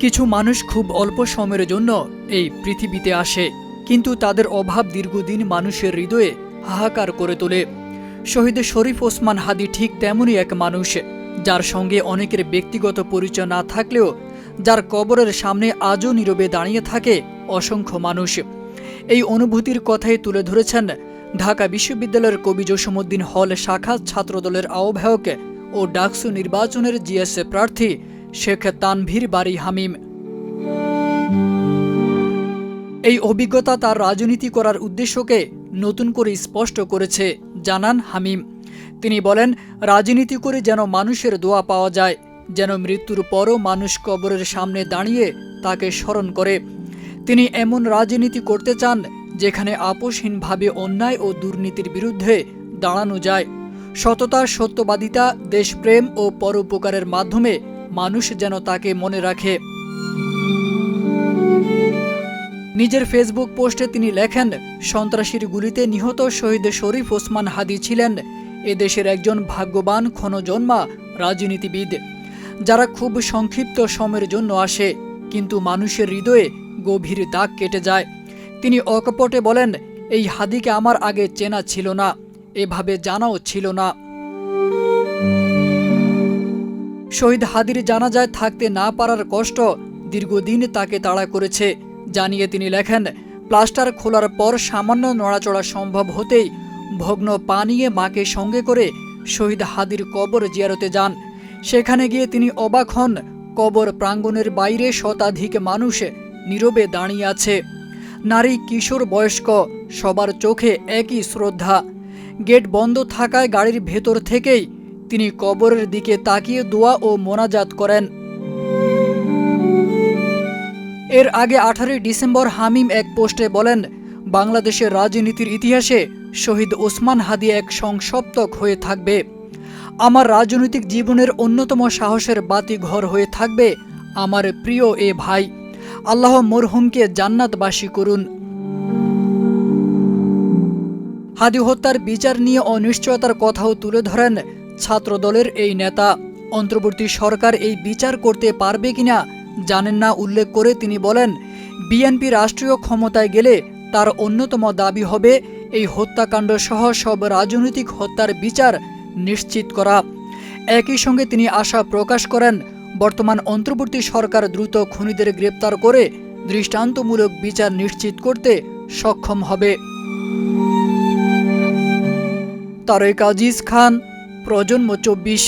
কিছু মানুষ খুব অল্প সময়ের জন্য এই পৃথিবীতে আসে, কিন্তু তাদের অভাব দীর্ঘদিন মানুষের হৃদয়ে হাহাকার করে তোলে। শহীদ শরীফ ওসমান হাদী ঠিক তেমনই এক মানুষ, যার সঙ্গে অনেকের ব্যক্তিগত পরিচয় না থাকলেও যার কবরের সামনে আজও নীরবে দাঁড়িয়ে থাকে অসংখ্য মানুষ। এই অনুভূতির কথাই তুলে ধরেছেন ঢাকা বিশ্ববিদ্যালয়ের কবি জসীমউদ্দিন হল শাখা ছাত্রদলের আহ্বায়ক ও ডাকসু নির্বাচনের জিএস প্রার্থী শেখ তানভীর বারী হামিম। এই অভিজ্ঞতা তার রাজনীতি করার উদ্দেশ্যকে নতুন করে স্পষ্ট করেছে, জানান হামিম। তিনি বলেন, রাজনীতি করে যেন মানুষের দোয়া পাওয়া যায়, যেন মৃত্যুর পরও মানুষ কবরের সামনে দাঁড়িয়ে তাকে স্মরণ করে। তিনি এমন রাজনীতি করতে চান যেখানে আপোষহীনভাবে অন্যায় ও দুর্নীতির বিরুদ্ধে দাঁড়ানো যায়। সততা, সত্যবাদিতা, দেশপ্রেম ও পরোপকারের মাধ্যমে মানুষ যেন তাকে মনে রাখে। নিজের ফেসবুক পোস্টে তিনি লেখেন, সন্ত্রাসীর গুলিতে নিহত শহীদ শরীফ ওসমান হাদী ছিলেন এদেশের একজন ভাগ্যবান ক্ষণজন্মা রাজনীতিবিদ, যারা খুব সংক্ষিপ্ত সময়ের জন্য আসে, কিন্তু মানুষের হৃদয়ে গভীর দাগ কেটে যায়। তিনি অকপটে বলেন, এই হাদীকে আমার আগে চেনা ছিল না, এভাবে জানাও ছিল না। শহীদ হাদীর জানাজায় থাকতে না পারার কষ্ট দীর্ঘদিন তাকে তাড়া করেছে জানিয়ে তিনি লেখেন, প্লাস্টার খোলার পর সামান্য নড়াচড়া সম্ভব হতেই ভগ্ন পা নিয়ে মাকে সঙ্গে করে শহীদ হাদীর কবর জিয়ারতে যান। সেখানে গিয়ে তিনি অবাক হন, কবর প্রাঙ্গণের বাইরে শতাধিক মানুষ নীরবে দাঁড়িয়ে আছে। নারী, কিশোর, বয়স্ক সবার চোখে একই শ্রদ্ধা। গেট বন্ধ থাকায় গাড়ির ভেতর থেকেই তিনি কবরের দিকে তাকিয়ে দোয়া ও মোনাজাত করেন। এর আগে 18 ডিসেম্বর হামিম এক পোস্টে বলেন, বাংলাদেশের রাজনীতির ইতিহাসে শহীদ ওসমান হাদী এক সংসপ্তক হয়ে থাকবে। আমার রাজনৈতিক জীবনের অন্যতম সাহসের বাতিঘর হয়ে থাকবে আমার প্রিয় এ ভাই। আল্লাহ মরহুমকে জান্নাতবাসী করুন। হাদী হত্যার বিচার নিয়ে অনিশ্চয়তার কথাও তুলে ধরেন ছাত্রদলের এই নেতা। অন্তর্বর্তী সরকার এই বিচার করতে পারবে কিনা জানেন না উল্লেখ করে তিনি বলেন, বিএনপি রাষ্ট্রীয় ক্ষমতায় গেলে তার অন্যতম দাবি হবে এই হত্যাকাণ্ড সহ সব রাজনৈতিক হত্যার বিচার নিশ্চিত করা। একই সঙ্গে তিনি আশা প্রকাশ করেন, বর্তমান অন্তর্বর্তী সরকার দ্রুত খুনিদের গ্রেপ্তার করে দৃষ্টান্তমূলক বিচার নিশ্চিত করতে সক্ষম হবে। তারেক আজিজ খান, প্রজন্ম 24।